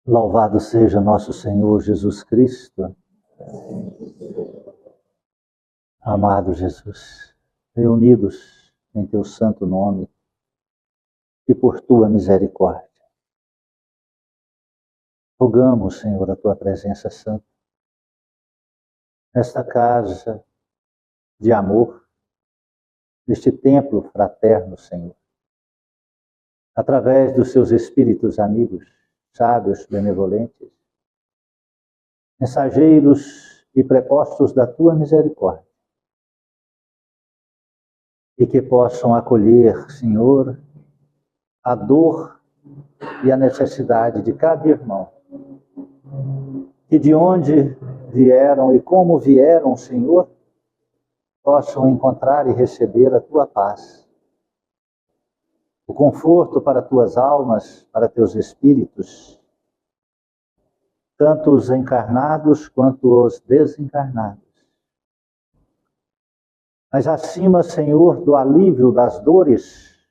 Louvado seja nosso Senhor Jesus Cristo. Amado Jesus, reunidos em teu santo nome e por tua misericórdia, rogamos, Senhor, a tua presença santa nesta casa de amor, neste templo fraterno, Senhor, através dos seus espíritos amigos, sábios, benevolentes, mensageiros e prepostos da tua misericórdia, e que possam acolher, Senhor, a dor e a necessidade de cada irmão, e de onde vieram e como vieram, Senhor, possam encontrar e receber a tua paz, o conforto para tuas almas, para teus espíritos, tanto os encarnados quanto os desencarnados. Mas acima, Senhor, do alívio das dores,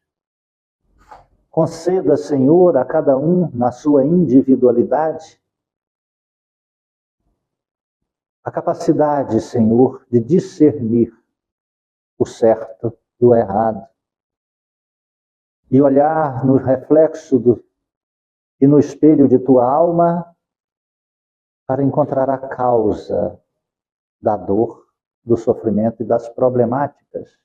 conceda, Senhor, a cada um, na sua individualidade, a capacidade, Senhor, de discernir o certo do errado e olhar no reflexo e no espelho de tua alma para encontrar a causa da dor, do sofrimento e das problemáticas.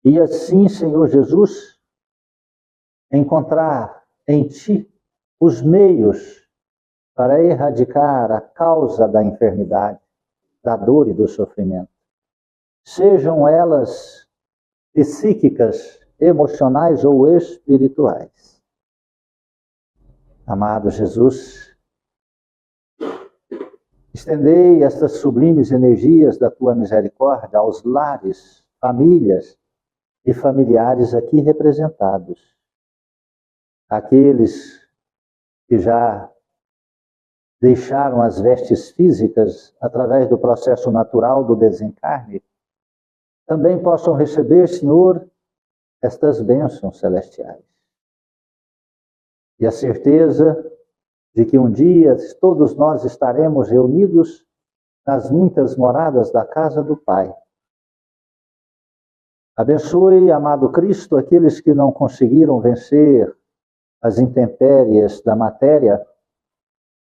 E assim, Senhor Jesus, encontrar em ti os meios para erradicar a causa da enfermidade, da dor e do sofrimento. Sejam elas psíquicas, emocionais ou espirituais. Amado Jesus, estendei estas sublimes energias da tua misericórdia aos lares, famílias e familiares aqui representados. Aqueles que já deixaram as vestes físicas através do processo natural do desencarne, também possam receber, Senhor, estas bênçãos celestiais. E a certeza de que um dia todos nós estaremos reunidos nas muitas moradas da casa do Pai. Abençoe, amado Cristo, aqueles que não conseguiram vencer as intempéries da matéria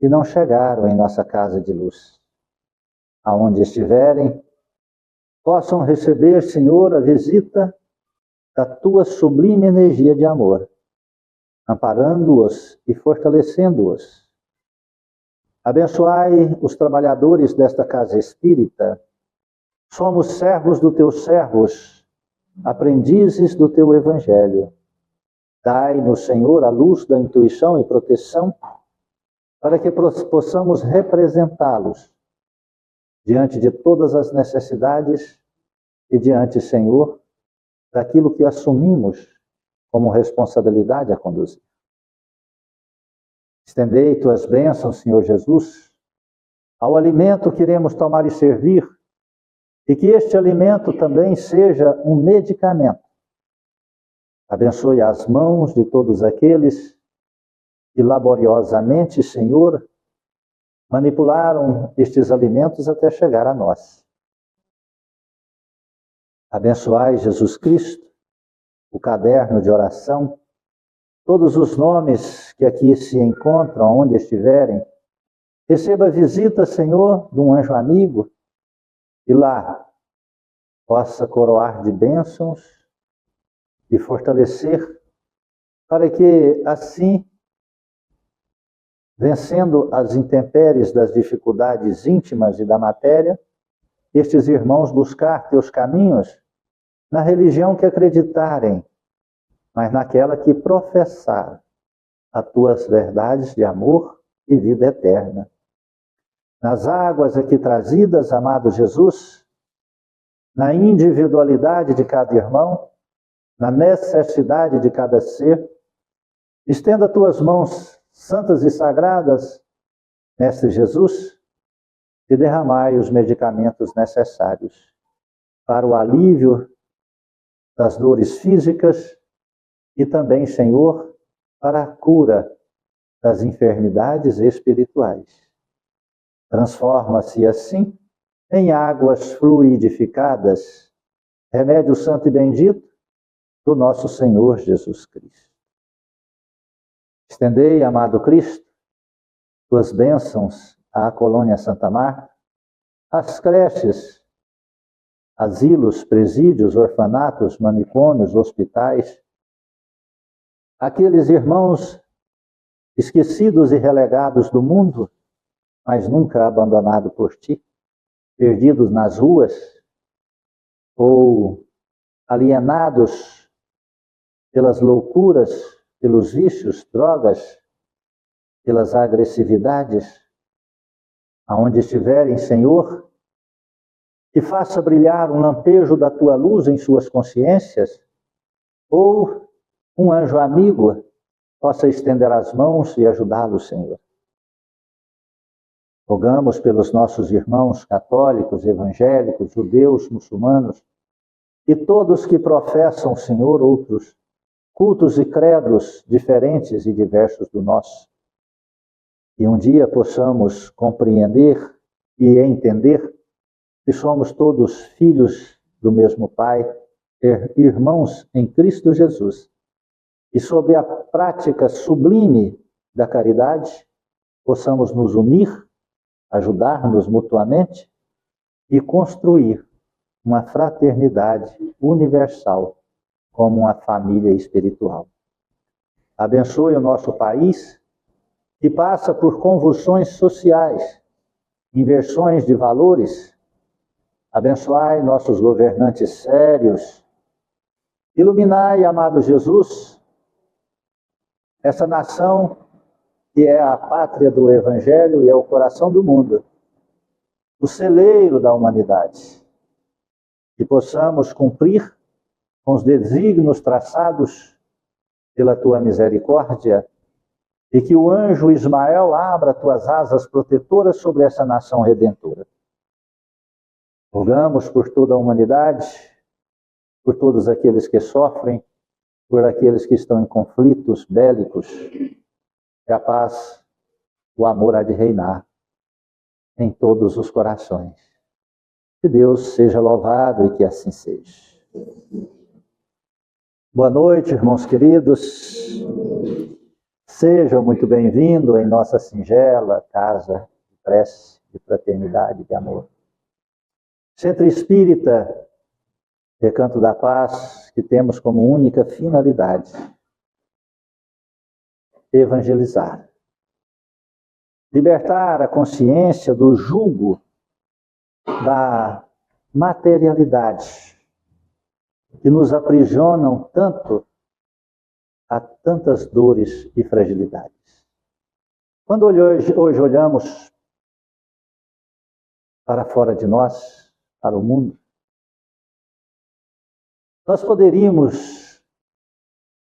e não chegaram em nossa casa de luz. Aonde estiverem, possam receber, Senhor, a visita da tua sublime energia de amor, amparando-os e fortalecendo-os. Abençoai os trabalhadores desta casa espírita. Somos servos dos teus servos, aprendizes do teu evangelho. Dai-nos, Senhor, a luz da intuição e proteção, para que possamos representá-los diante de todas as necessidades e diante, Senhor, daquilo que assumimos como responsabilidade a conduzir. Estendei tuas bênçãos, Senhor Jesus, ao alimento que iremos tomar e servir, e que este alimento também seja um medicamento. Abençoe as mãos de todos aqueles que laboriosamente, Senhor, manipularam estes alimentos até chegar a nós. Abençoai, Jesus Cristo, o caderno de oração, todos os nomes que aqui se encontram, onde estiverem. Receba a visita, Senhor, de um anjo amigo, e lá possa coroar de bênçãos e fortalecer, para que assim, vencendo as intempéries das dificuldades íntimas e da matéria, estes irmãos buscar teus caminhos na religião que acreditarem, mas naquela que professar as tuas verdades de amor e vida eterna. Nas águas aqui trazidas, amado Jesus, na individualidade de cada irmão, na necessidade de cada ser, estenda tuas mãos santas e sagradas, Mestre Jesus, e derramai os medicamentos necessários para o alívio das dores físicas e também, Senhor, para a cura das enfermidades espirituais. Transforma-se assim em águas fluidificadas, remédio santo e bendito do nosso Senhor Jesus Cristo. Estendei, amado Cristo, tuas bênçãos à colônia Santa Marta, às creches, asilos, presídios, orfanatos, manicômios, hospitais, aqueles irmãos esquecidos e relegados do mundo, mas nunca abandonados por ti, perdidos nas ruas ou alienados pelas loucuras, pelos vícios, drogas, pelas agressividades, aonde estiverem, Senhor, que faça brilhar um lampejo da tua luz em suas consciências, ou um anjo amigo possa estender as mãos e ajudá-los, Senhor. Rogamos pelos nossos irmãos católicos, evangélicos, judeus, muçulmanos, e todos que professam, Senhor, outros cultos e credos diferentes e diversos do nosso. E um dia possamos compreender e entender que somos todos filhos do mesmo Pai, irmãos em Cristo Jesus. E sob a prática sublime da caridade, possamos nos unir, ajudar-nos mutuamente e construir uma fraternidade universal como uma família espiritual. Abençoe o nosso país, que passa por convulsões sociais, inversões de valores. Abençoai nossos governantes sérios. Iluminai, amado Jesus, essa nação que é a pátria do Evangelho e é o coração do mundo, o celeiro da humanidade. Que possamos cumprir com os desígnios traçados pela tua misericórdia e que o anjo Ismael abra tuas asas protetoras sobre essa nação redentora. Rogamos por toda a humanidade, por todos aqueles que sofrem, por aqueles que estão em conflitos bélicos, que a paz, o amor há de reinar em todos os corações. Que Deus seja louvado e que assim seja. Boa noite, irmãos queridos. Sejam muito bem-vindos em nossa singela casa de prece, de fraternidade, de amor. Centro Espírita, Recanto da Paz, que temos como única finalidade evangelizar. Libertar a consciência do jugo da materialidade que nos aprisionam tanto a tantas dores e fragilidades. Quando hoje olhamos para fora de nós, para o mundo, nós poderíamos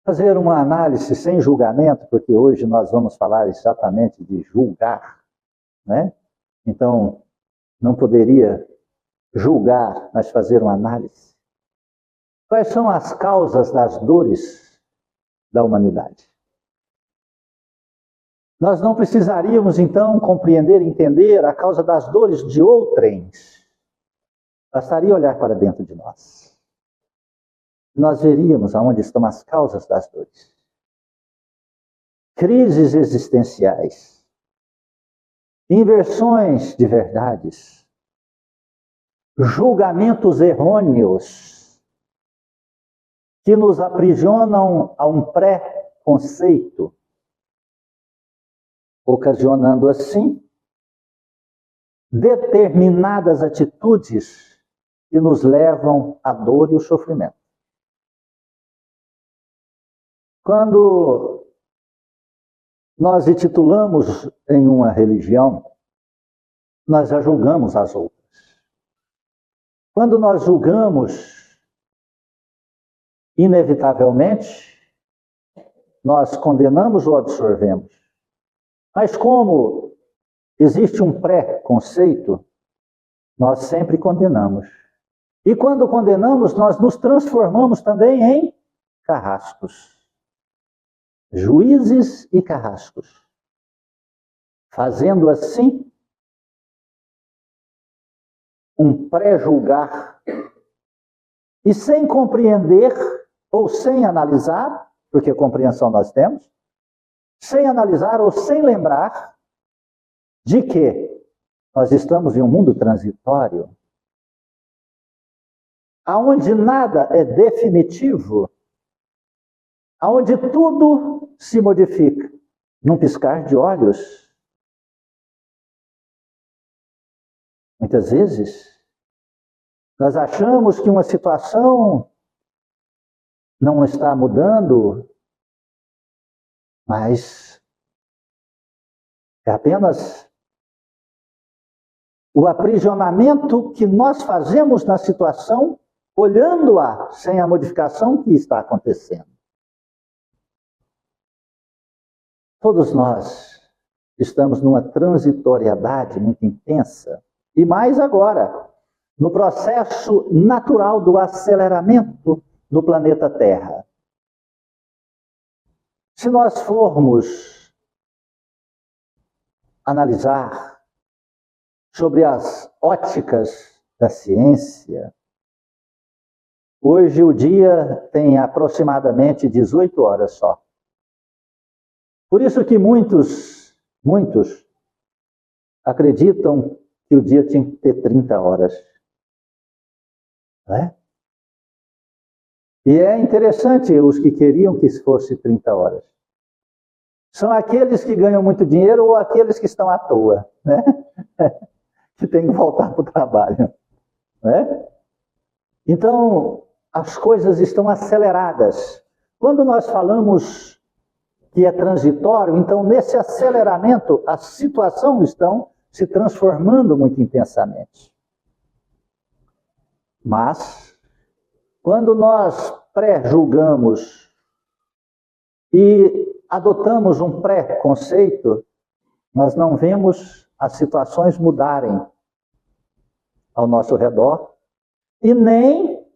fazer uma análise sem julgamento, porque hoje nós vamos falar exatamente de julgar, né? Então, não poderia julgar, mas fazer uma análise. Quais são as causas das dores da humanidade? Nós não precisaríamos, então, compreender e entender a causa das dores de outrens. Bastaria olhar para dentro de nós. Nós veríamos aonde estão as causas das dores. Crises existenciais, inversões de verdades, julgamentos errôneos que nos aprisionam a um pré-conceito, ocasionando assim determinadas atitudes que nos levam à dor e ao sofrimento. Quando nós intitulamos em uma religião, nós já julgamos as outras. Quando nós julgamos, inevitavelmente, nós condenamos ou absorvemos. Mas como existe um pré-conceito, nós sempre condenamos. E quando condenamos, nós nos transformamos também em carrascos. Juízes e carrascos. fazendo assim um pré-julgar e sem compreender ou sem analisar, porque compreensão nós temos, sem analisar ou sem lembrar de que nós estamos em um mundo transitório, aonde nada é definitivo, aonde tudo se modifica num piscar de olhos. Muitas vezes, nós achamos que uma situação não está mudando, mas é apenas o aprisionamento que nós fazemos na situação, olhando-a sem a modificação que está acontecendo. Todos nós estamos numa transitoriedade muito intensa, e mais agora, no processo natural do aceleramento do planeta Terra. Se nós formos analisar sobre as óticas da ciência, hoje o dia tem aproximadamente 18 horas só. Por isso que muitos acreditam que o dia tinha que ter 30 horas. Né? E é interessante os que queriam que fosse 30 horas. São aqueles que ganham muito dinheiro ou aqueles que estão à toa, né? Que tem que voltar para o trabalho. Né? Então, as coisas estão aceleradas. Quando nós falamos que é transitório, então nesse aceleramento as situações estão se transformando muito intensamente. Mas, quando nós pré-julgamos e adotamos um pré-conceito, nós não vemos as situações mudarem ao nosso redor e nem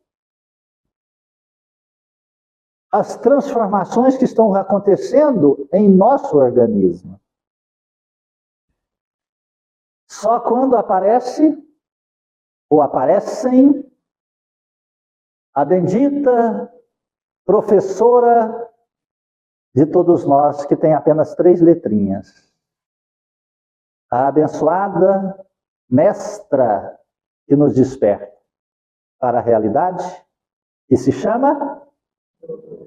as transformações que estão acontecendo em nosso organismo. Só quando aparece ou aparecem a bendita professora de todos nós, que tem apenas 3 letrinhas. A abençoada mestra que nos desperta para a realidade, que se chama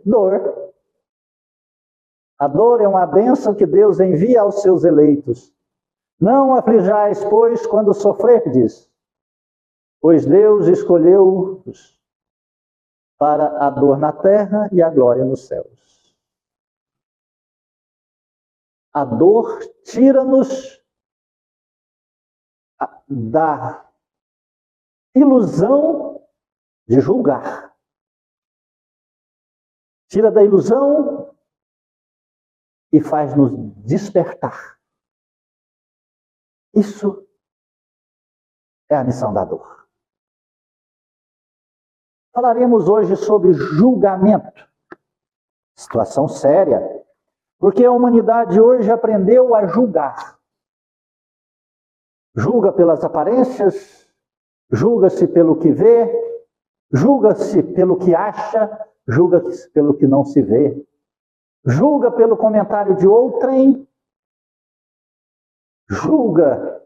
dor. A dor é uma bênção que Deus envia aos seus eleitos. Não aflijais, pois, quando sofrerdes, pois Deus escolheu-os para a dor na terra e a glória nos céus. A dor tira-nos da ilusão de julgar. Tira da ilusão e faz-nos despertar. Isso é a missão da dor. Falaremos hoje sobre julgamento. Situação séria, porque a humanidade hoje aprendeu a julgar. Julga pelas aparências, julga-se pelo que vê, julga-se pelo que acha, julga-se pelo que não se vê, julga pelo comentário de outrem, julga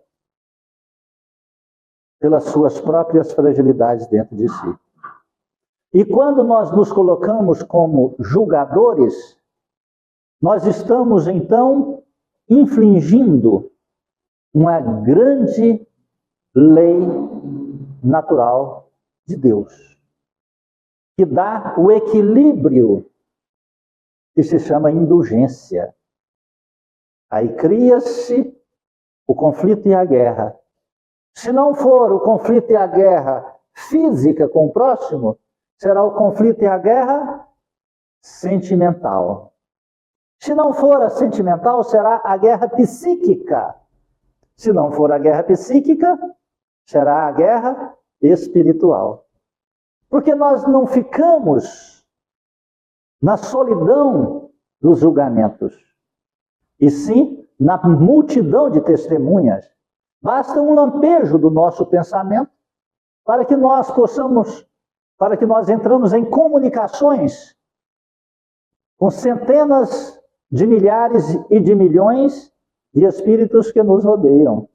pelas suas próprias fragilidades dentro de si. E quando nós nos colocamos como julgadores, nós estamos então infringindo uma grande lei natural de Deus, que dá o equilíbrio que se chama indulgência. Aí cria-se o conflito e a guerra. Se não for o conflito e a guerra física com o próximo, será o conflito e a guerra sentimental. Se não for a sentimental, será a guerra psíquica. Se não for a guerra psíquica, será a guerra espiritual. Porque nós não ficamos na solidão dos julgamentos, e sim na multidão de testemunhas. Basta um lampejo do nosso pensamento para que nós entramos em comunicações com centenas de milhares e de milhões de espíritos que nos rodeiam.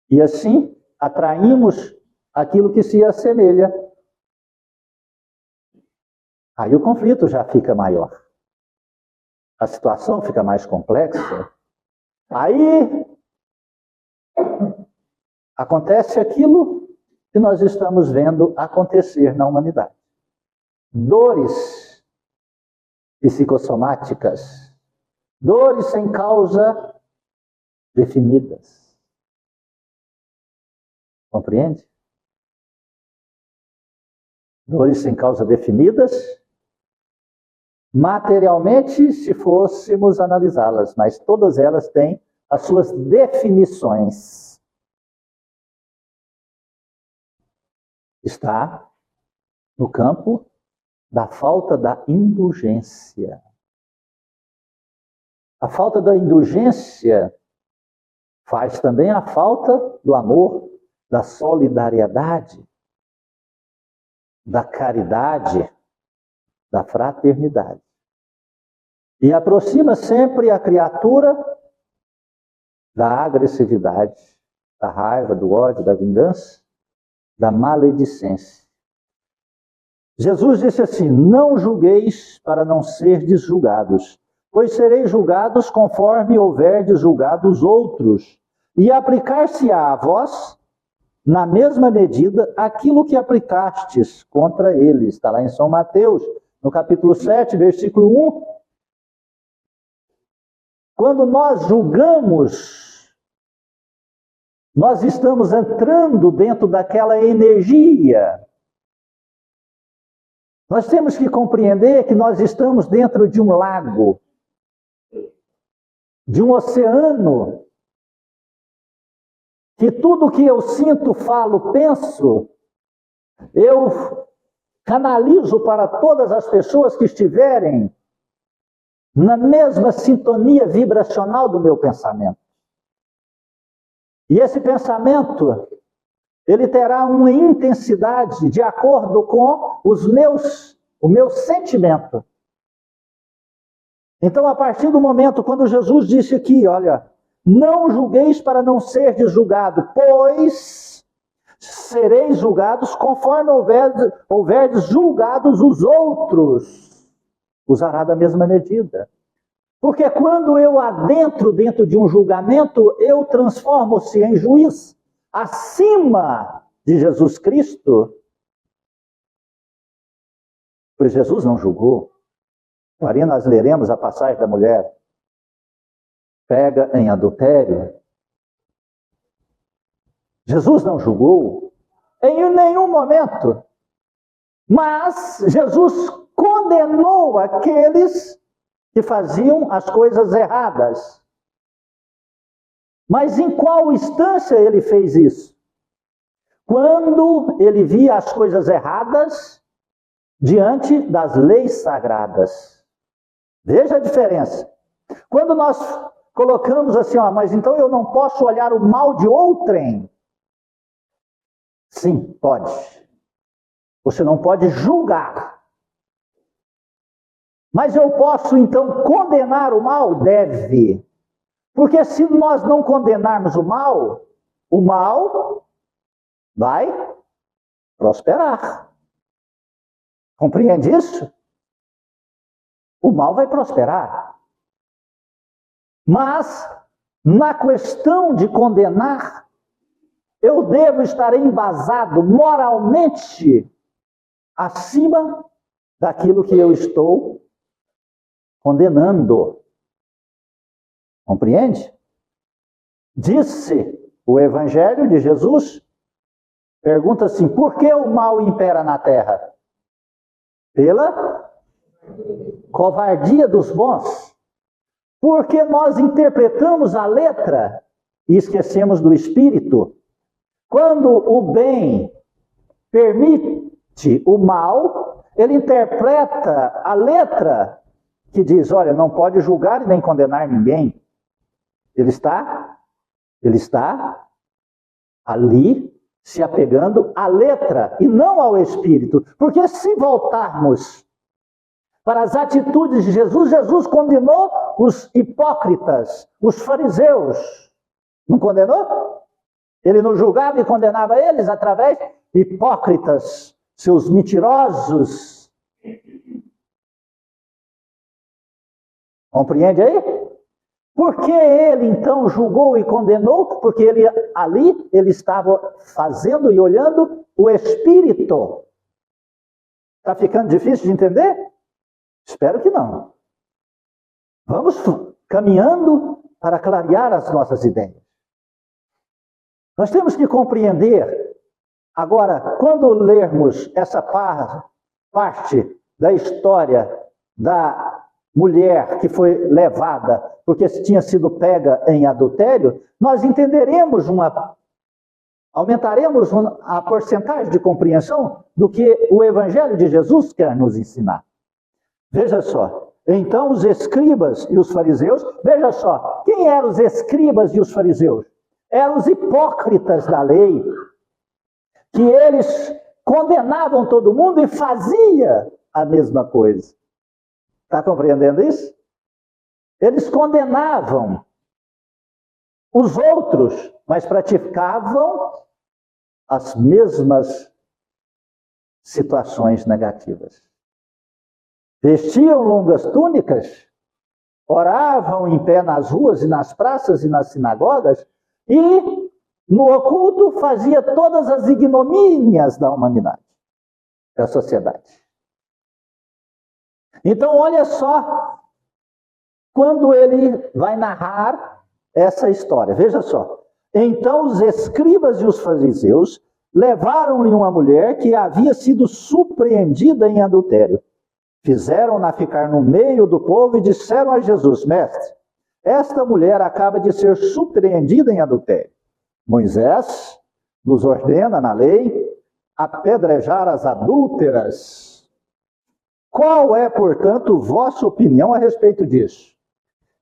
E assim atraímos aquilo que se assemelha. Aí o conflito já fica maior. A situação fica mais complexa. Aí acontece aquilo que nós estamos vendo acontecer na humanidade. Dores psicossomáticas, dores sem causa definidas. Compreende? Dores sem causa definidas, materialmente, se fôssemos analisá-las, mas todas elas têm as suas definições. Está no campo da falta da indulgência. A falta da indulgência faz também a falta do amor, da solidariedade, da caridade, da fraternidade. E aproxima sempre a criatura da agressividade, da raiva, do ódio, da vingança, da maledicência. Jesus disse assim: não julgueis para não serdes julgados, pois sereis julgados conforme houverdes julgado os outros, e aplicar-se-á a vós, na mesma medida, aquilo que aplicastes contra eles. Está lá em São Mateus, no capítulo 7, versículo 1. Quando nós julgamos, nós estamos entrando dentro daquela energia. Nós temos que compreender que nós estamos dentro de um lago, de um oceano, que tudo que eu sinto, falo, penso, eu canalizo para todas as pessoas que estiverem na mesma sintonia vibracional do meu pensamento. E esse pensamento, ele terá uma intensidade de acordo com o meu sentimento. Então, a partir do momento, quando Jesus disse aqui, olha, não julgueis para não serdes julgado, pois sereis julgados conforme houverdes julgados os outros. Usará da mesma medida. Porque quando eu adentro dentro de um julgamento, eu transformo-se em juiz acima de Jesus Cristo. Pois Jesus não julgou. Aí nós leremos a passagem da mulher pega em adultério. Jesus não julgou em nenhum momento. Mas Jesus condenou aqueles que faziam as coisas erradas. Mas em qual instância ele fez isso? Quando ele via as coisas erradas diante das leis sagradas. Veja a diferença. Quando nós colocamos assim, mas então eu não posso olhar o mal de outrem? Sim, pode. Você não pode julgar. Mas eu posso então condenar o mal? Deve. Porque se nós não condenarmos o mal vai prosperar. Compreende isso? O mal vai prosperar. Mas, na questão de condenar, eu devo estar embasado moralmente acima daquilo que eu estou condenando. Compreende? Disse o Evangelho de Jesus, pergunta assim, por que o mal impera na terra? Pela covardia dos bons. Porque nós interpretamos a letra e esquecemos do espírito. Quando o bem permite o mal, ele interpreta a letra que diz, olha, não pode julgar e nem condenar ninguém. Ele está ali se apegando à letra e não ao espírito. Porque se voltarmos para as atitudes de Jesus, Jesus condenou os hipócritas, os fariseus. Não condenou? Ele não julgava e condenava eles através de hipócritas, seus mentirosos. Compreende aí? Por que ele então julgou e condenou? Porque ele estava fazendo e olhando o Espírito. Está ficando difícil de entender? Espero que não. Vamos caminhando para clarear as nossas ideias. Nós temos que compreender, agora, quando lermos essa parte da história da mulher que foi levada porque tinha sido pega em adultério, nós entenderemos aumentaremos a porcentagem de compreensão do que o Evangelho de Jesus quer nos ensinar. Veja só, então os escribas e os fariseus, veja só, quem eram os escribas e os fariseus? Eram os hipócritas da lei, que eles condenavam todo mundo e faziam a mesma coisa. Está compreendendo isso? Eles condenavam os outros, mas praticavam as mesmas situações negativas. Vestiam longas túnicas, oravam em pé nas ruas e nas praças e nas sinagogas, e no oculto fazia todas as ignomínias da humanidade, da sociedade. Então, olha só, quando ele vai narrar essa história, veja só. Então os escribas e os fariseus levaram-lhe uma mulher que havia sido surpreendida em adultério. Fizeram-na ficar no meio do povo e disseram a Jesus, mestre, esta mulher acaba de ser surpreendida em adultério. Moisés nos ordena na lei apedrejar as adúlteras. Qual é, portanto, vossa opinião a respeito disso?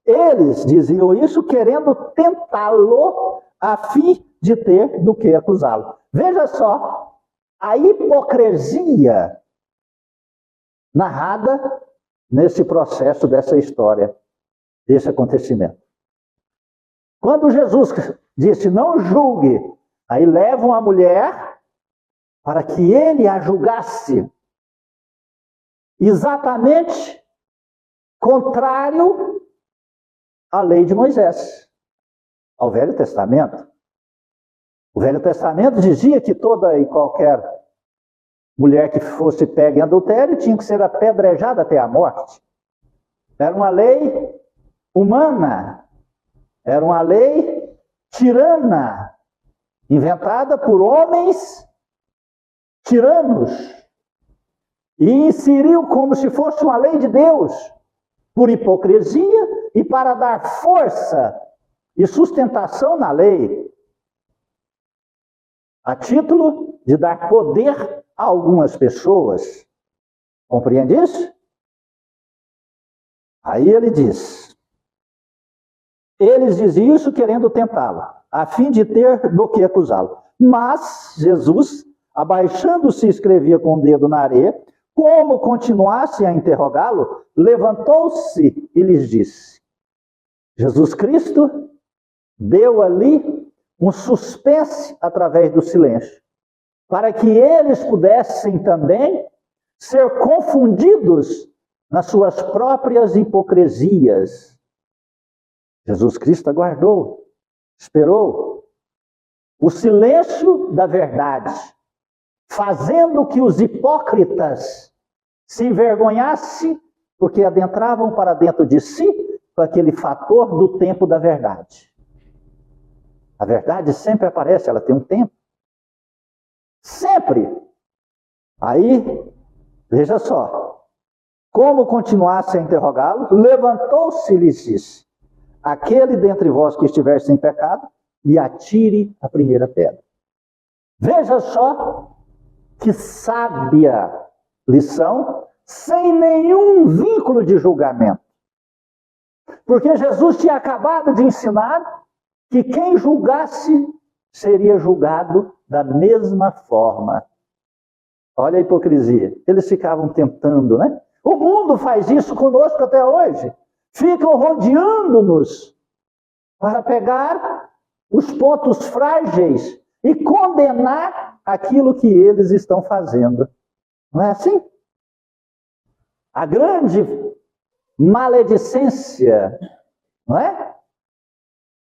Eles diziam isso querendo tentá-lo a fim de ter do que acusá-lo. Veja só, a hipocrisia narrada nesse processo dessa história, desse acontecimento. Quando Jesus disse, não julgue, aí levam a mulher para que ele a julgasse. Exatamente contrário à lei de Moisés, ao Velho Testamento. O Velho Testamento dizia que toda e qualquer mulher que fosse pega em adultério tinha que ser apedrejada até a morte. Era uma lei humana, era uma lei tirana, inventada por homens tiranos. E inseriu como se fosse uma lei de Deus, por hipocrisia e para dar força e sustentação na lei, a título de dar poder a algumas pessoas. Compreende isso? Aí ele diz, eles diziam isso querendo tentá-lo, a fim de ter do que acusá-lo. Mas Jesus, abaixando-se, escrevia com o dedo na areia. Como continuasse a interrogá-lo, levantou-se e lhes disse. Jesus Cristo deu ali um suspense através do silêncio, para que eles pudessem também ser confundidos nas suas próprias hipocrisias. Jesus Cristo aguardou, esperou o silêncio da verdade, fazendo que os hipócritas se envergonhassem, porque adentravam para dentro de si com aquele fator do tempo da verdade. A verdade sempre aparece, ela tem um tempo. Sempre. Aí, veja só, como continuasse a interrogá-lo, levantou-se e lhes disse, aquele dentre vós que estiver sem pecado, lhe atire a primeira pedra. Veja só que sábia lição, sem nenhum vínculo de julgamento. Porque Jesus tinha acabado de ensinar que quem julgasse seria julgado da mesma forma. Olha a hipocrisia. Eles ficavam tentando, né? O mundo faz isso conosco até hoje. Ficam rodeando-nos para pegar os pontos frágeis e condenar aquilo que eles estão fazendo. Não é assim? A grande maledicência, não é?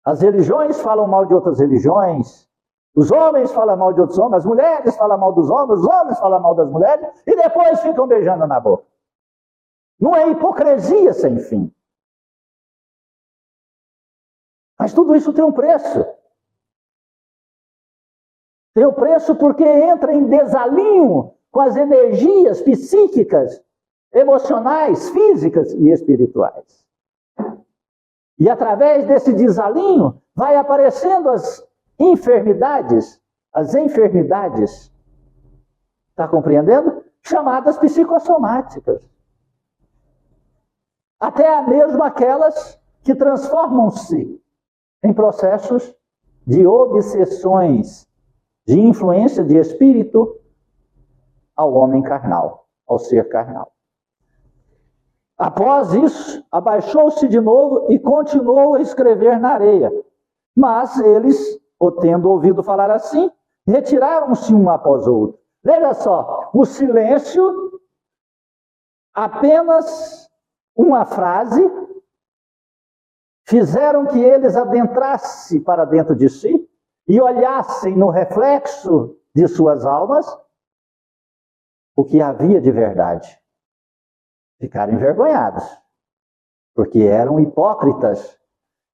As religiões falam mal de outras religiões, os homens falam mal de outros homens, as mulheres falam mal dos homens, os homens falam mal das mulheres, e depois ficam beijando na boca. Não é hipocrisia sem fim. Mas tudo isso tem um preço. Tem um preço porque entra em desalinho com as energias psíquicas, emocionais, físicas e espirituais. E através desse desalinho vai aparecendo as enfermidades, está compreendendo? Chamadas psicossomáticas. Até mesmo aquelas que transformam-se em processos de obsessões, de influência de espírito ao homem carnal, ao ser carnal. Após isso, abaixou-se de novo e continuou a escrever na areia. Mas eles, tendo ouvido falar assim, retiraram-se um após outro. Veja só, o silêncio, apenas uma frase, fizeram que eles adentrassem para dentro de si e olhassem no reflexo de suas almas o que havia de verdade. Ficaram envergonhados, porque eram hipócritas.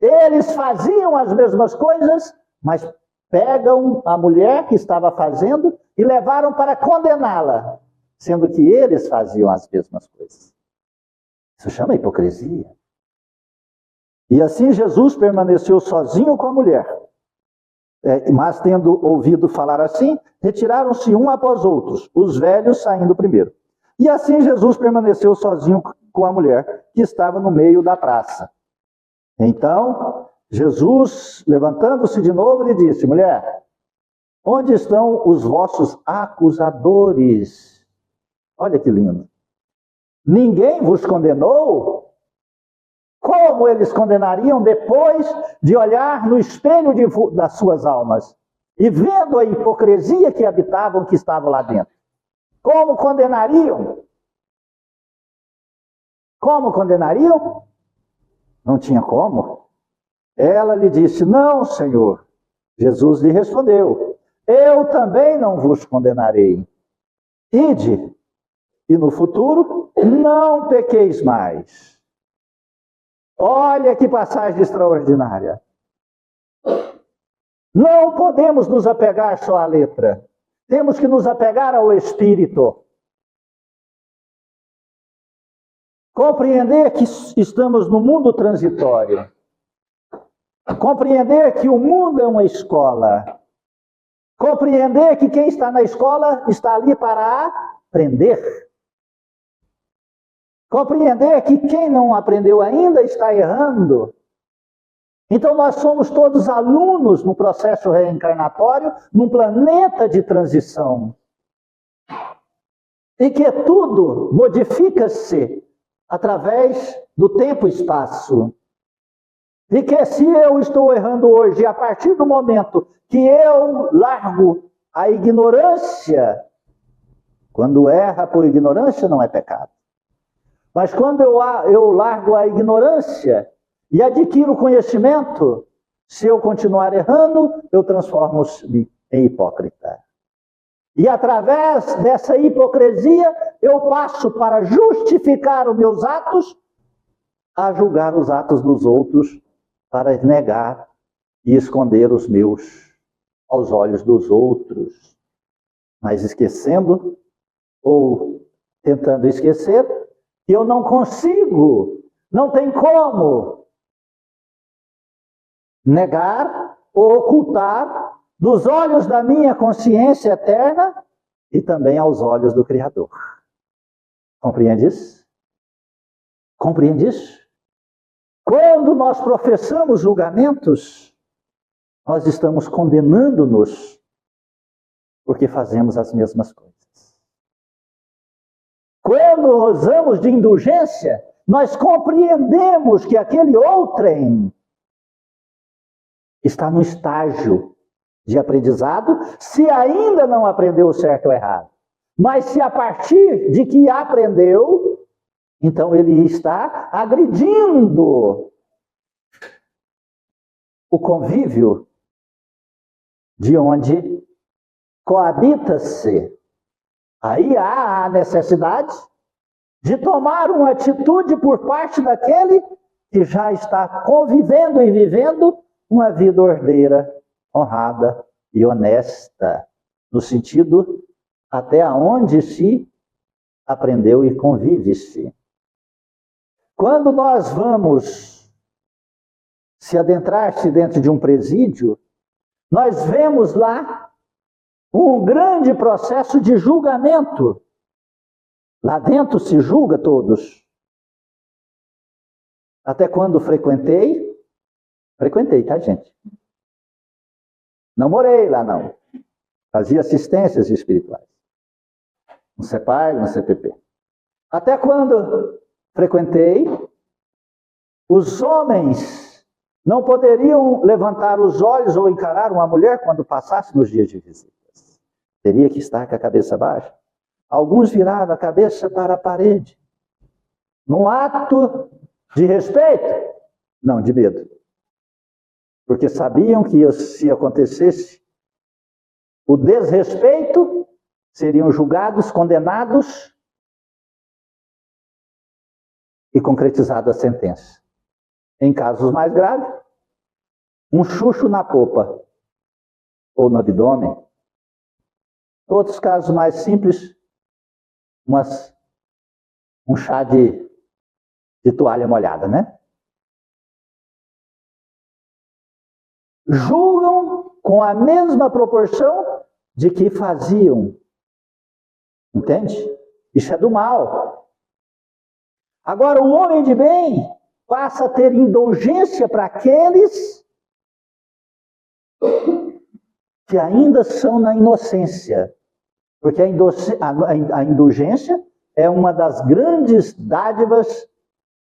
Eles faziam as mesmas coisas, mas pegam a mulher que estava fazendo e levaram para condená-la, sendo que eles faziam as mesmas coisas. Isso chama hipocrisia. E assim Jesus permaneceu sozinho com a mulher. Mas tendo ouvido falar assim, retiraram-se um após outros, os velhos saindo primeiro. E assim Jesus permaneceu sozinho com a mulher que estava no meio da praça. Então, Jesus, levantando-se de novo, lhe disse: mulher, onde estão os vossos acusadores? Olha que lindo. Ninguém vos condenou? Como eles condenariam depois de olhar no espelho das suas almas e vendo a hipocrisia que habitavam, que estava lá dentro? Como condenariam? Como condenariam? Não tinha como. Ela lhe disse: não, Senhor. Jesus lhe respondeu: eu também não vos condenarei. Ide, e no futuro não pequeis mais. Olha que passagem extraordinária. Não podemos nos apegar só à letra. Temos que nos apegar ao Espírito. Compreender que estamos no mundo transitório. Compreender que o mundo é uma escola. Compreender que quem está na escola está ali para aprender. Compreender que quem não aprendeu ainda está errando. Então nós somos todos alunos no processo reencarnatório, num planeta de transição. E que tudo modifica-se através do tempo e espaço. E que se eu estou errando hoje, a partir do momento que eu largo a ignorância, quando erra por ignorância não é pecado. Mas quando eu largo a ignorância e adquiro conhecimento, se eu continuar errando, eu transformo-me em hipócrita. E através dessa hipocrisia, eu passo para justificar os meus atos, a julgar os atos dos outros, para negar e esconder os meus aos olhos dos outros. Mas esquecendo, ou tentando esquecer, que eu não consigo, não tem como negar ou ocultar dos olhos da minha consciência eterna e também aos olhos do Criador. Compreende isso? Compreende isso? Quando nós professamos julgamentos, nós estamos condenando-nos porque fazemos as mesmas coisas. Quando usamos de indulgência, nós compreendemos que aquele outrem está no estágio de aprendizado, se ainda não aprendeu o certo ou errado. Mas se a partir de que aprendeu, então ele está agredindo o convívio de onde coabita-se. Aí há a necessidade de tomar uma atitude por parte daquele que já está convivendo e vivendo uma vida ordeira, honrada e honesta, no sentido até onde se aprendeu e convive-se. Quando nós vamos se adentrar-se dentro de um presídio, nós vemos lá um grande processo de julgamento. Lá dentro se julga todos. Até quando frequentei, tá, gente? Não morei lá, não. Fazia assistências espirituais. No CEPAR, no CPP. Até quando frequentei, os homens não poderiam levantar os olhos ou encarar uma mulher quando passasse nos dias de visitas. Teria que estar com a cabeça baixa. Alguns viravam a cabeça para a parede. Num ato de respeito? Não, de medo. Porque sabiam que se acontecesse o desrespeito, seriam julgados, condenados e concretizada a sentença. Em casos mais graves, um chucho na popa ou no abdômen. Outros casos mais simples, um chá de toalha molhada, né? Julgam com a mesma proporção de que faziam. Entende? Isso é do mal. Agora, o homem de bem passa a ter indulgência para aqueles que ainda são na inocência. Porque a indulgência é uma das grandes dádivas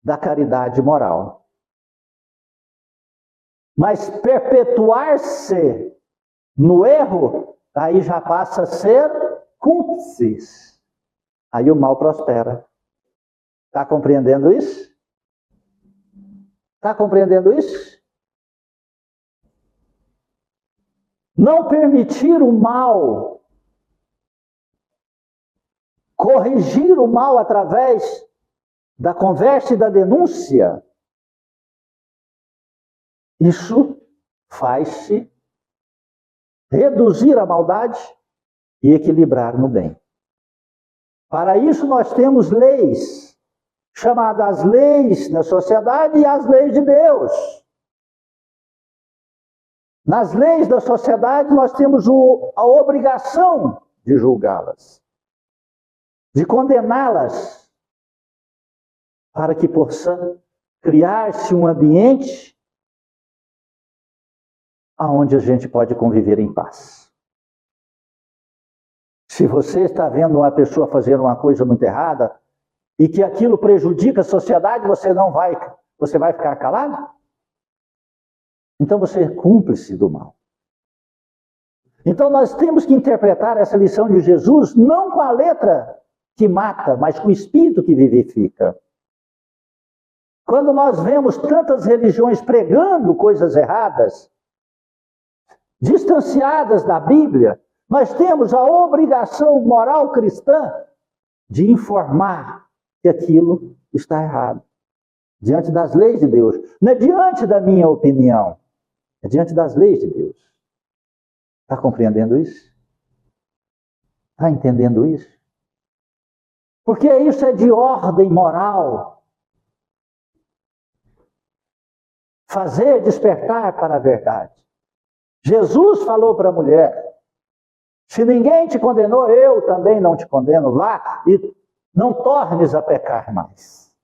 da caridade moral. Mas perpetuar-se no erro, aí já passa a ser cúmplices. Aí o mal prospera. Está compreendendo isso? Está compreendendo isso? Não permitir o mal, corrigir o mal através da conversa e da denúncia, isso faz-se reduzir a maldade e equilibrar no bem. Para isso nós temos leis, chamadas leis da sociedade e as leis de Deus. Nas leis da sociedade nós temos a obrigação de julgá-las, de condená-las, para que possa criar-se um ambiente onde a gente pode conviver em paz. Se você está vendo uma pessoa fazer uma coisa muito errada e que aquilo prejudica a sociedade, você vai ficar calado? Então você é cúmplice do mal. Então nós temos que interpretar essa lição de Jesus não com a letra que mata, mas com o espírito que vivifica. Quando nós vemos tantas religiões pregando coisas erradas, distanciadas da Bíblia, nós temos a obrigação moral cristã de informar que aquilo está errado. Diante das leis de Deus. Não é diante da minha opinião, é diante das leis de Deus. Está compreendendo isso? Está entendendo isso? Porque isso é de ordem moral. Fazer despertar para a verdade. Jesus falou para a mulher: se ninguém te condenou, eu também não te condeno. Vá e não tornes a pecar mais.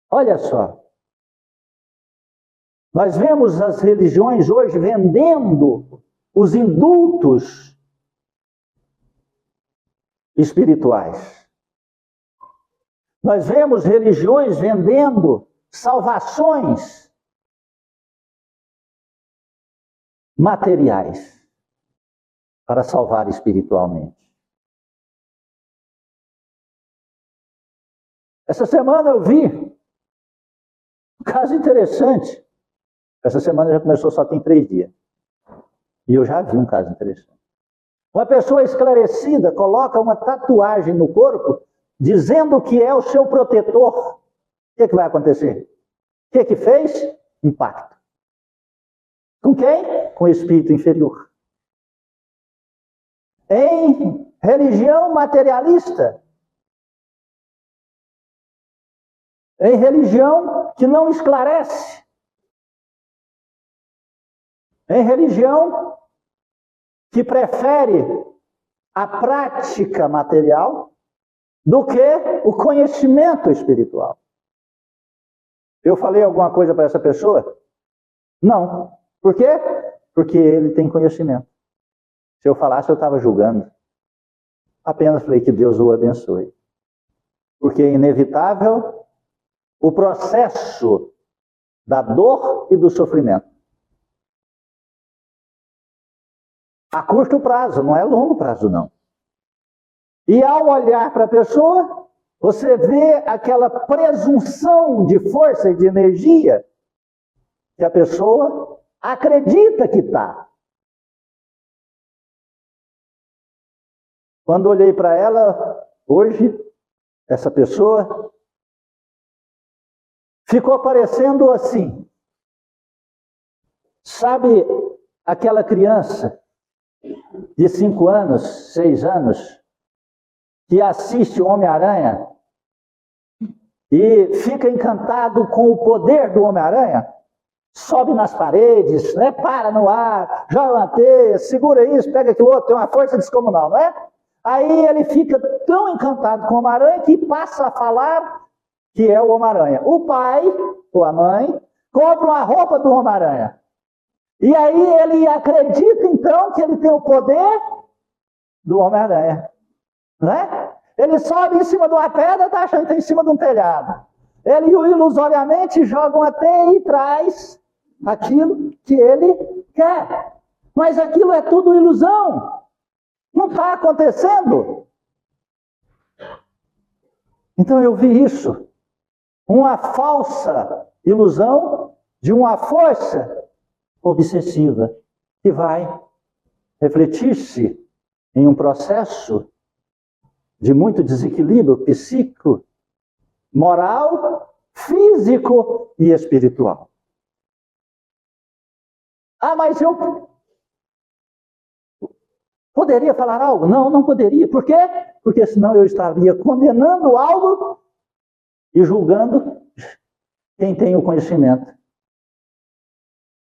Olha só. Nós vemos as religiões hoje vendendo os indultos espirituais. Nós vemos religiões vendendo salvações materiais para salvar espiritualmente. Essa semana eu vi um caso interessante. Essa semana já começou, só tem 3 dias. E eu já vi um caso interessante. Uma pessoa esclarecida coloca uma tatuagem no corpo dizendo que é o seu protetor. O que vai acontecer? O que fez? Um pacto. Com quem? Com o espírito inferior. Em religião materialista, em religião que não esclarece, em religião que prefere a prática material do que o conhecimento espiritual. Eu falei alguma coisa para essa pessoa? Não. Por quê? Porque ele tem conhecimento. Se eu falasse, eu estava julgando. Apenas falei que Deus o abençoe. Porque é inevitável o processo da dor e do sofrimento. A curto prazo, não é longo prazo, não. E ao olhar para a pessoa, você vê aquela presunção de força e de energia que a pessoa acredita que está. Quando olhei para ela, hoje, essa pessoa ficou parecendo assim. Sabe aquela criança de 5 anos, 6 anos, que assiste o Homem-Aranha e fica encantado com o poder do Homem-Aranha? Sobe nas paredes, né? Para no ar, joga uma teia, segura isso, pega aquilo outro, tem uma força descomunal, não é? Aí ele fica tão encantado com o Homem-Aranha que passa a falar que é o Homem-Aranha. O pai, ou a mãe, compra uma roupa do Homem-Aranha. E aí ele acredita então que ele tem o poder do Homem-Aranha. Né? Ele sobe em cima de uma pedra, está achando que está em cima de um telhado. Ele ilusoriamente joga uma teia e traz aquilo que ele quer. Mas aquilo é tudo ilusão. Não está acontecendo. Então eu vi isso. Uma falsa ilusão de uma força obsessiva que vai refletir-se em um processo de muito desequilíbrio psíquico, moral, físico e espiritual. Ah, mas eu poderia falar algo? Não, não poderia. Por quê? Porque senão eu estaria condenando algo e julgando quem tem o conhecimento.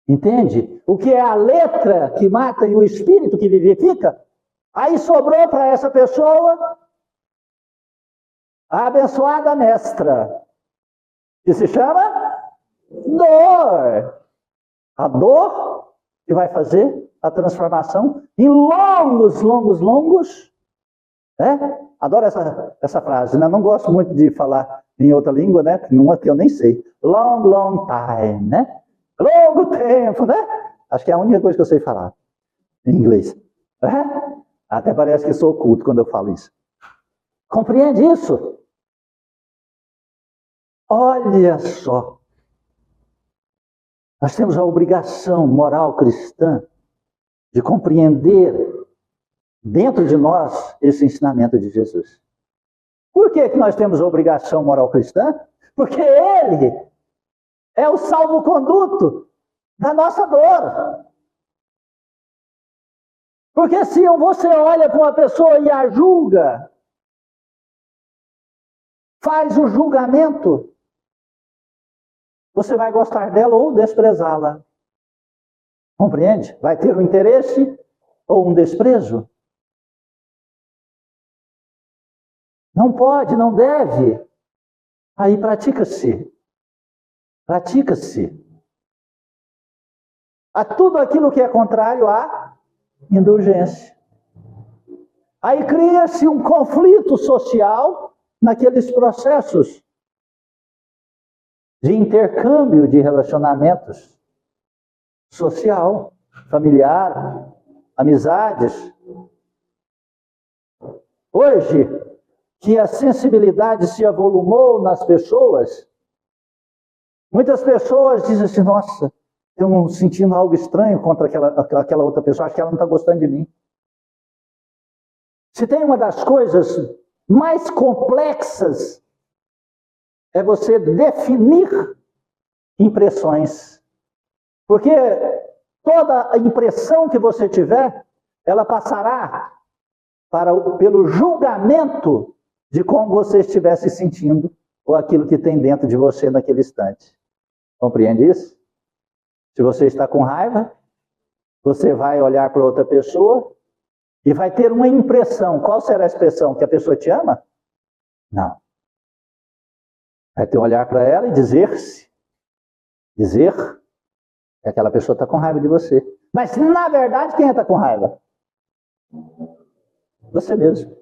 Entende? O que é a letra que mata e o espírito que vivifica? Aí sobrou para essa pessoa a abençoada mestra, que se chama dor. A dor que vai fazer a transformação em longos. Adoro essa frase, né? Não gosto muito de falar em outra língua, né? Numa que eu nem sei. Long time, né? Longo tempo, né? Acho que é a única coisa que eu sei falar em inglês. Até parece que sou culto quando eu falo isso. Compreende isso? Olha só. Nós temos a obrigação moral cristã de compreender dentro de nós esse ensinamento de Jesus. Por que nós temos a obrigação moral cristã? Porque Ele é o salvo-conduto da nossa dor. Porque se você olha para uma pessoa e a julga, faz o julgamento, você vai gostar dela ou desprezá-la. Compreende? Vai ter um interesse ou um desprezo. Não pode, não deve. Aí pratica-se. Pratica-se. A tudo aquilo que é contrário à indulgência. Aí cria-se um conflito social naqueles processos de intercâmbio de relacionamentos social, familiar, amizades. Hoje, que a sensibilidade se avolumou nas pessoas, muitas pessoas dizem assim, nossa, eu sentindo algo estranho contra aquela outra pessoa, acho que ela não está gostando de mim. Se tem uma das coisas mais complexas, é você definir impressões. Porque toda a impressão que você tiver, ela passará pelo julgamento de como você estiver se sentindo, ou aquilo que tem dentro de você naquele instante. Compreende isso? Se você está com raiva, você vai olhar para outra pessoa e vai ter uma impressão. Qual será a expressão? Que a pessoa te ama? Não. Vai ter um olhar para ela e dizer que aquela pessoa está com raiva de você. Mas, na verdade, quem está com raiva? Você mesmo.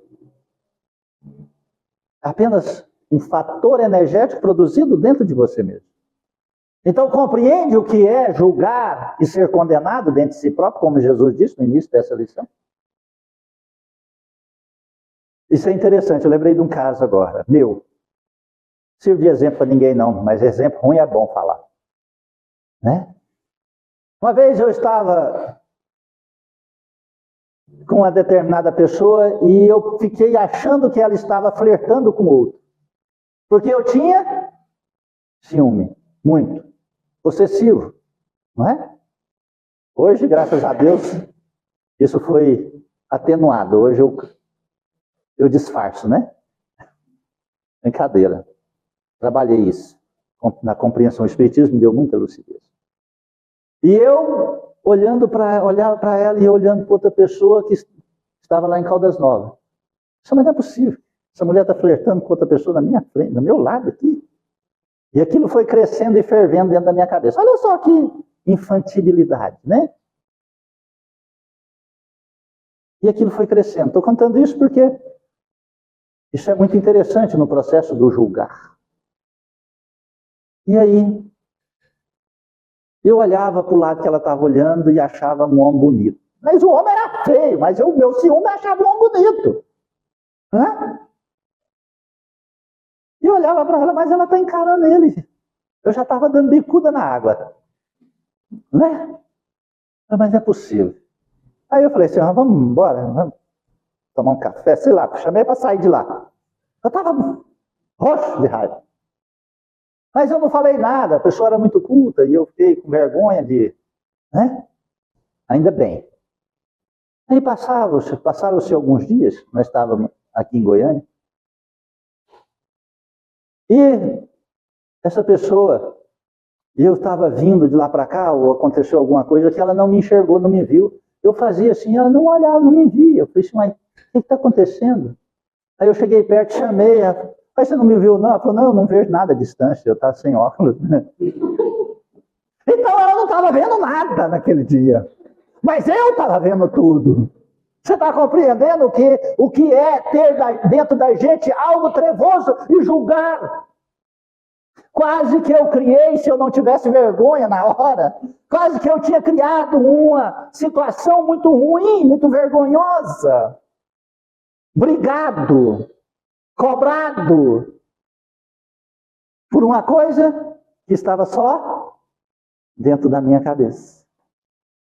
Apenas um fator energético produzido dentro de você mesmo. Então, compreende o que é julgar e ser condenado dentro de si próprio, como Jesus disse no início dessa lição? Isso é interessante, eu lembrei de um caso agora, meu. Não sirvo de exemplo para ninguém não, mas exemplo ruim é bom falar. Né? Uma vez eu estava com uma determinada pessoa e eu fiquei achando que ela estava flertando com outro. Porque eu tinha ciúme, muito, possessivo, não é? Hoje, graças a Deus, isso foi atenuado. Hoje eu disfarço, né? Brincadeira. Trabalhei isso. Na compreensão do Espiritismo me deu muita lucidez. E eu olhava para ela e olhando para outra pessoa que estava lá em Caldas Novas. Isso não é possível. Essa mulher está flertando com outra pessoa na minha frente, do meu lado aqui. E aquilo foi crescendo e fervendo dentro da minha cabeça. Olha só que infantilidade, né? E aquilo foi crescendo. Estou contando isso porque isso é muito interessante no processo do julgar. E aí, eu olhava para o lado que ela estava olhando e achava um homem bonito. Mas o homem era feio, mas o meu ciúme achava um homem bonito. Né? E eu olhava para ela, mas ela está encarando ele. Eu já estava dando bicuda na água. Né? Mas é possível. Aí eu falei assim, vamos embora, vamos tomar um café, sei lá, chamei para sair de lá. Eu estava roxo de raiva. Mas eu não falei nada, a pessoa era muito culta e eu fiquei com vergonha de... Né? Ainda bem. Aí passaram-se alguns dias, nós estávamos aqui em Goiânia, e essa pessoa, eu estava vindo de lá para cá, ou aconteceu alguma coisa que ela não me enxergou, não me viu. Eu fazia assim, ela não olhava, não me via. Eu falei assim, mas o que está acontecendo? Aí eu cheguei perto, chamei, mas você não me viu não? Ela falou, não, eu não vejo nada à distância, eu estava sem óculos. Então ela não estava vendo nada naquele dia. Mas eu estava vendo tudo. Você está compreendendo o que é ter dentro da gente algo trevoso e julgar? Quase que eu criei, se eu não tivesse vergonha na hora, quase que eu tinha criado uma situação muito ruim, muito vergonhosa. Brigado, cobrado por uma coisa que estava só dentro da minha cabeça.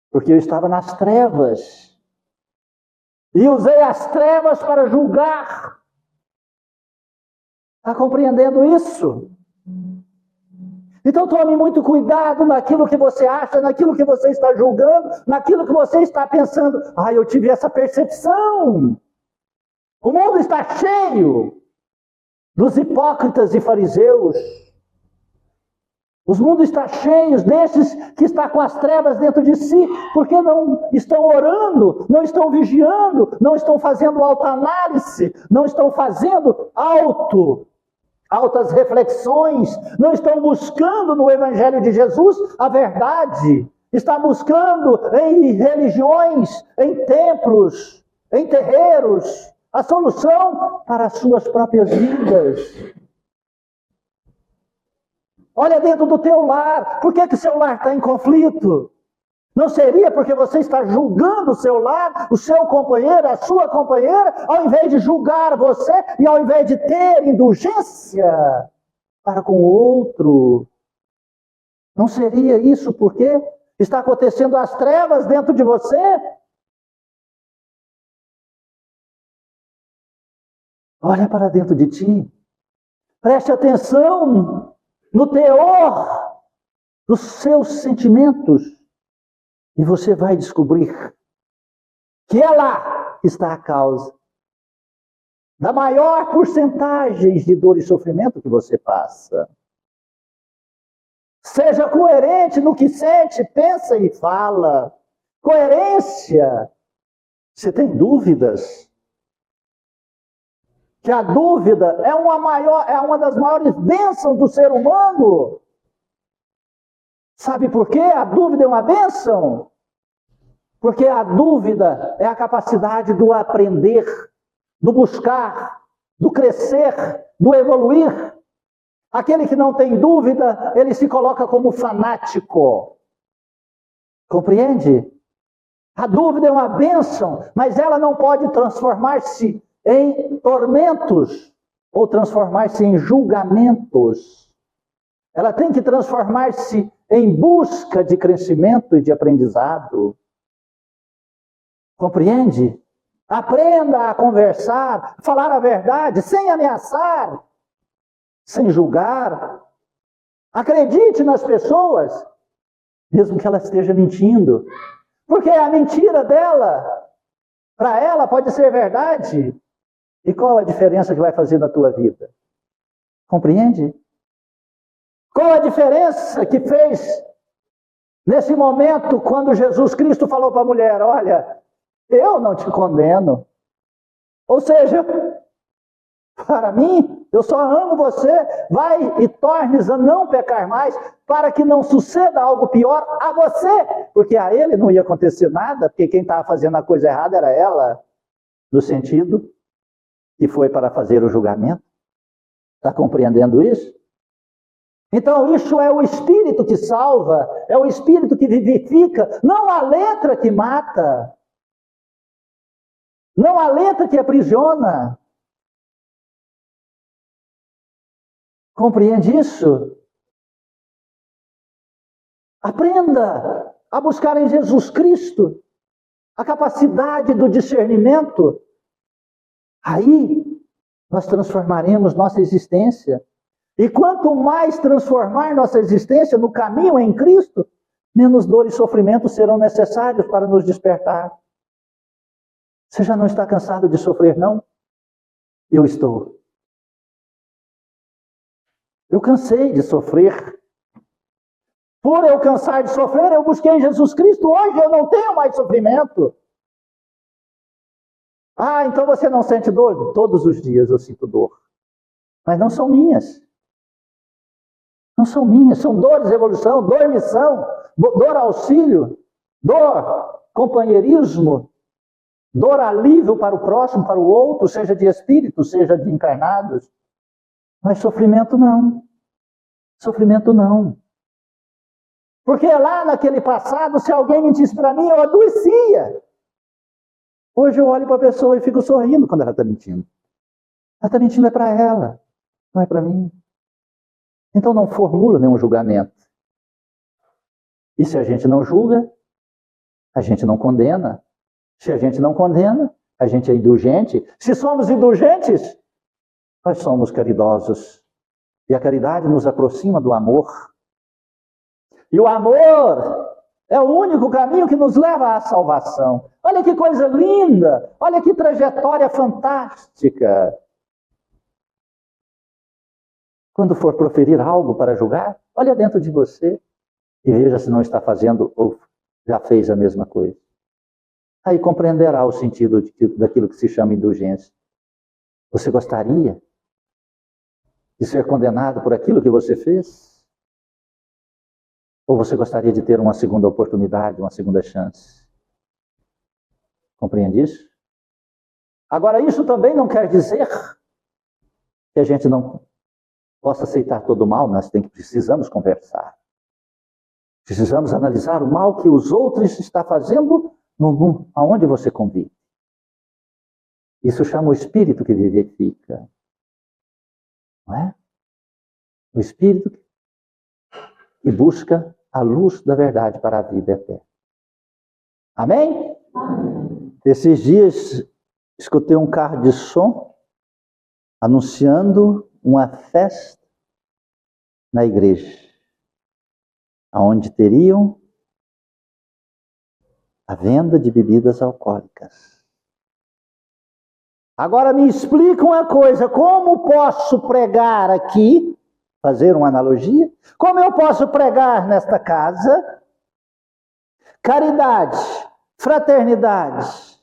Porque eu estava nas trevas. E usei as trevas para julgar. Está compreendendo isso? Então tome muito cuidado naquilo que você acha, naquilo que você está julgando, naquilo que você está pensando. Eu tive essa percepção. O mundo está cheio dos hipócritas e fariseus. Os mundos estão cheios desses que estão com as trevas dentro de si, porque não estão orando, não estão vigiando, não estão fazendo autoanálise, não estão fazendo altas reflexões, não estão buscando no Evangelho de Jesus a verdade, está buscando em religiões, em templos, em terreiros, a solução para as suas próprias vidas. Olha dentro do teu lar, por que seu lar está em conflito? Não seria porque você está julgando o seu lar, o seu companheiro, a sua companheira, ao invés de julgar você e ao invés de ter indulgência para com o outro? Não seria isso porque está acontecendo as trevas dentro de você? Olha para dentro de ti. Preste atenção no teor dos seus sentimentos. E você vai descobrir que é lá que está a causa da maior porcentagem de dor e sofrimento que você passa. Seja coerente no que sente, pensa e fala. Coerência. Você tem dúvidas? Que a dúvida é uma das maiores bênçãos do ser humano. Sabe por quê? A dúvida é uma bênção. Porque a dúvida é a capacidade do aprender, do buscar, do crescer, do evoluir. Aquele que não tem dúvida, ele se coloca como fanático. Compreende? A dúvida é uma bênção, mas ela não pode transformar-se em tormentos ou transformar-se em julgamentos. Ela tem que transformar-se em busca de crescimento e de aprendizado. Compreende? Aprenda a conversar, falar a verdade, sem ameaçar, sem julgar. Acredite nas pessoas, mesmo que ela esteja mentindo. Porque a mentira dela, para ela, pode ser verdade. E qual a diferença que vai fazer na tua vida? Compreende? Qual a diferença que fez nesse momento quando Jesus Cristo falou para a mulher: olha, eu não te condeno. Ou seja, para mim, eu só amo você, vai e tornes a não pecar mais, para que não suceda algo pior a você. Porque a ele não ia acontecer nada, porque quem estava fazendo a coisa errada era ela, no sentido que foi para fazer o julgamento. Está compreendendo isso? Então isso é o Espírito que salva, é o Espírito que vivifica, não a letra que mata, não a letra que aprisiona. Compreende isso? Aprenda a buscar em Jesus Cristo a capacidade do discernimento. Aí nós transformaremos nossa existência. E quanto mais transformar nossa existência no caminho em Cristo, menos dor e sofrimento serão necessários para nos despertar. Você já não está cansado de sofrer, não? Eu estou. Eu cansei de sofrer. Por eu cansar de sofrer, eu busquei Jesus Cristo. Hoje eu não tenho mais sofrimento. Ah, então você não sente dor? Todos os dias eu sinto dor. Mas não são minhas. Não são minhas. São dores de evolução, dor missão, dor auxílio, dor companheirismo, dor alívio para o próximo, para o outro, seja de espírito, seja de encarnados. Mas sofrimento não. Sofrimento não. Porque lá naquele passado, se alguém mentisse para mim, eu adoecia. Hoje eu olho para a pessoa e fico sorrindo quando ela está mentindo. Ela está mentindo é para ela, não é para mim. Então não formula nenhum julgamento. E se a gente não julga, a gente não condena. Se a gente não condena, a gente é indulgente. Se somos indulgentes, nós somos caridosos. E a caridade nos aproxima do amor. E o amor é o único caminho que nos leva à salvação. Olha que coisa linda! Olha que trajetória fantástica! Quando for proferir algo para julgar, olha dentro de você e veja se não está fazendo ou já fez a mesma coisa. Aí compreenderá o sentido daquilo que se chama indulgência. Você gostaria de ser condenado por aquilo que você fez? Ou você gostaria de ter uma segunda oportunidade, uma segunda chance? Compreende isso? Agora, isso também não quer dizer que a gente não possa aceitar todo o mal. Nós precisamos conversar. Precisamos analisar o mal que os outros estão fazendo aonde você convive. Isso chama o espírito que vivifica. Não é? O espírito que busca a luz da verdade para a vida eterna. Amém? Amém. Esses dias escutei um carro de som anunciando uma festa na igreja, onde teriam a venda de bebidas alcoólicas. Agora me explica uma coisa, como posso pregar aqui, fazer uma analogia, como eu posso pregar nesta casa caridade, fraternidade,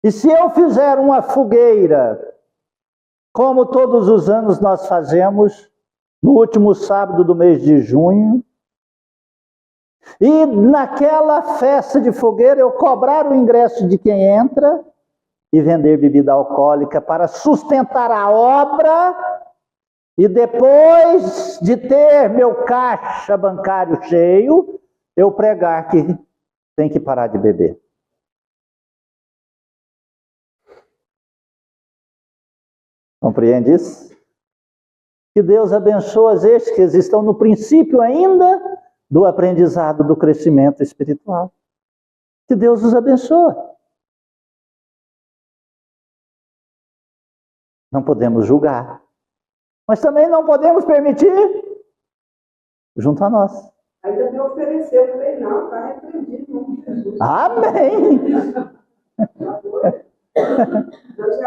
e se eu fizer uma fogueira, como todos os anos nós fazemos, no último sábado do mês de junho, e naquela festa de fogueira eu cobrar o ingresso de quem entra e vender bebida alcoólica para sustentar a obra, e depois de ter meu caixa bancário cheio, eu pregar que tem que parar de beber. Compreende isso? Que Deus abençoe estes que estão no princípio ainda do aprendizado do crescimento espiritual. Que Deus os abençoe. Não podemos julgar, mas também não podemos permitir junto a nós. Ainda me ofereceu, eu falei, não, está repreendido. Amém!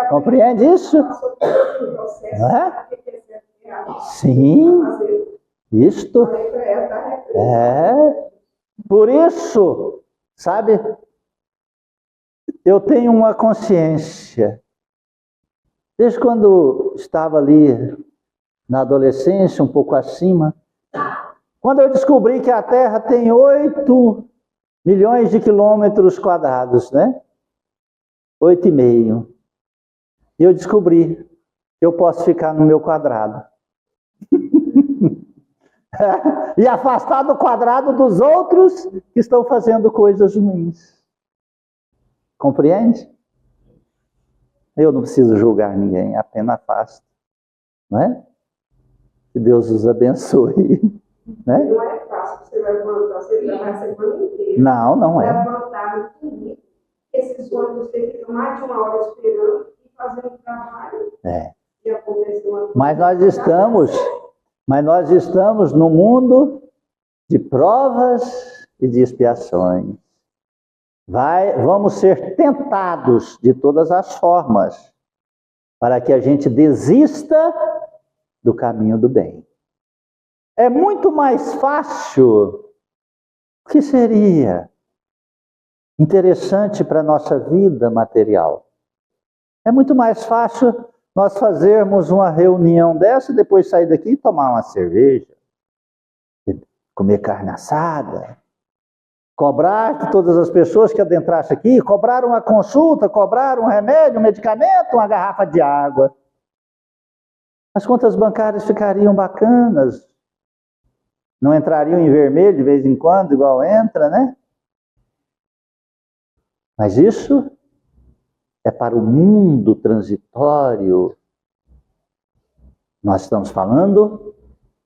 Compreende isso? Não é? Sim, isto é. Por isso, sabe, eu tenho uma consciência. Desde quando estava ali na adolescência, um pouco acima, quando eu descobri que a Terra tem 8 milhões de quilômetros quadrados, né? 8,5. E eu descobri que eu posso ficar no meu quadrado. E afastar do quadrado dos outros que estão fazendo coisas ruins. Compreende? Eu não preciso julgar ninguém, apenas afasto. Não é? Que Deus os abençoe. Né? Não é fácil, você vai levantar, você vai a semana inteira. Não é. Levantar no domingo, esses ônibus você fica mais de 1 hora esperando e fazendo trabalho. É. E acontece uma coisa. Mas nós estamos no mundo de provas e de expiações. Vamos ser tentados de todas as formas para que a gente desista do caminho do bem. É muito mais fácil. O que seria interessante para a nossa vida material? É muito mais fácil nós fazermos uma reunião dessa e depois sair daqui e tomar uma cerveja, comer carne assada, cobrar de todas as pessoas que adentrassem aqui, cobrar uma consulta, cobrar um remédio, um medicamento, uma garrafa de água. As contas bancárias ficariam bacanas, não entrariam em vermelho de vez em quando, igual entra, né? Mas isso é para o mundo transitório. Nós estamos falando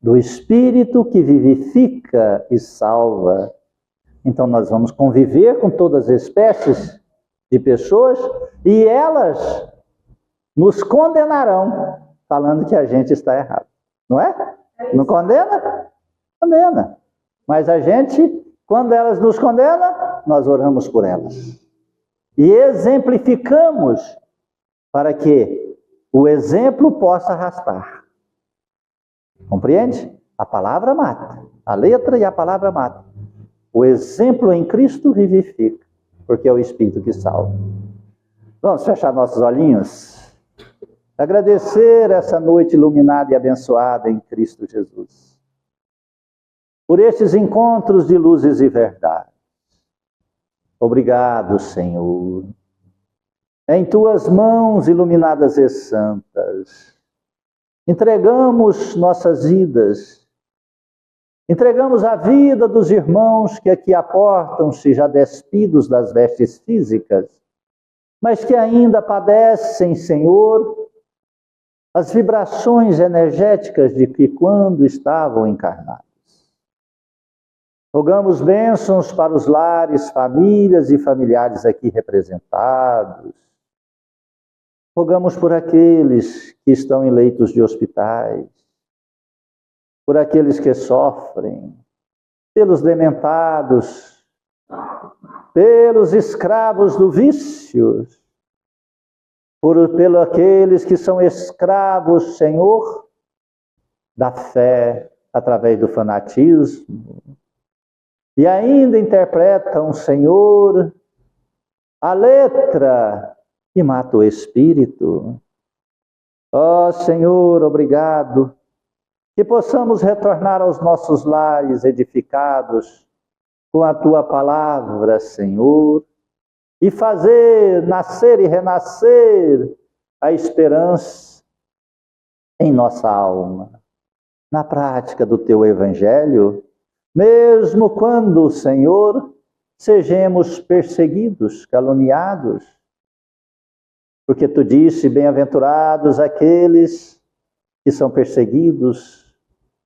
do Espírito que vivifica e salva. Então nós vamos conviver com todas as espécies de pessoas e elas nos condenarão, falando que a gente está errado. Não é? Não condena? Condena. Mas a gente, quando elas nos condenam, nós oramos por elas. E exemplificamos para que o exemplo possa arrastar. Compreende? A palavra mata. A letra e a palavra matam. O exemplo em Cristo vivifica, porque é o Espírito que salva. Vamos fechar nossos olhinhos? Agradecer essa noite iluminada e abençoada em Cristo Jesus. Por estes encontros de luzes e verdade. Obrigado, Senhor. Em tuas mãos iluminadas e santas, entregamos nossas vidas, entregamos a vida dos irmãos que aqui aportam-se já despidos das vestes físicas, mas que ainda padecem, Senhor, as vibrações energéticas de que quando estavam encarnados. Rogamos bênçãos para os lares, famílias e familiares aqui representados. Rogamos por aqueles que estão em leitos de hospitais, por aqueles que sofrem, pelos dementados, pelos escravos do vício, pelo aqueles que são escravos, Senhor, da fé através do fanatismo, e ainda interpretam, Senhor, a letra que mata o espírito. Ó Senhor, obrigado, que possamos retornar aos nossos lares edificados com a Tua palavra, Senhor, e fazer nascer e renascer a esperança em nossa alma, na prática do Teu Evangelho, mesmo quando, Senhor, sejamos perseguidos, caluniados, porque Tu disse, bem-aventurados aqueles que são perseguidos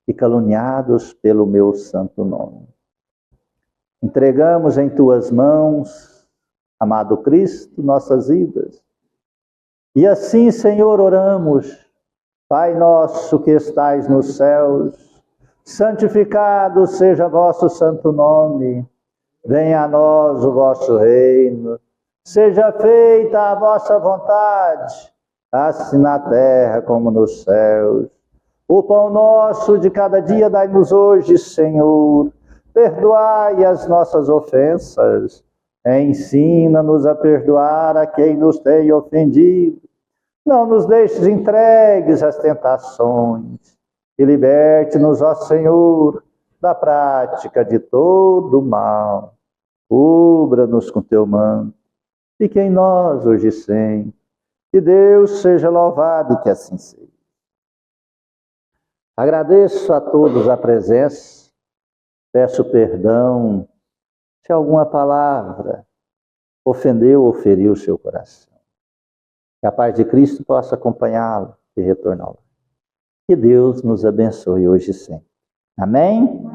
e caluniados pelo meu santo nome. Entregamos em Tuas mãos, amado Cristo, nossas vidas. E assim, Senhor, oramos, Pai nosso que estais nos céus, santificado seja vosso santo nome, venha a nós o vosso reino, seja feita a vossa vontade, assim na terra como nos céus. O pão nosso de cada dia dai-nos hoje, Senhor, perdoai as nossas ofensas, ensina-nos a perdoar a quem nos tem ofendido, não nos deixes entregues às tentações, e liberte-nos, ó Senhor, da prática de todo o mal. Cubra-nos com Teu manto, fique em nós hoje e sempre. Que Deus seja louvado e que assim seja. Agradeço a todos a presença, peço perdão se alguma palavra ofendeu ou feriu o seu coração. Que a paz de Cristo possa acompanhá-lo e retorná-lo. Que Deus nos abençoe hoje e sempre. Amém?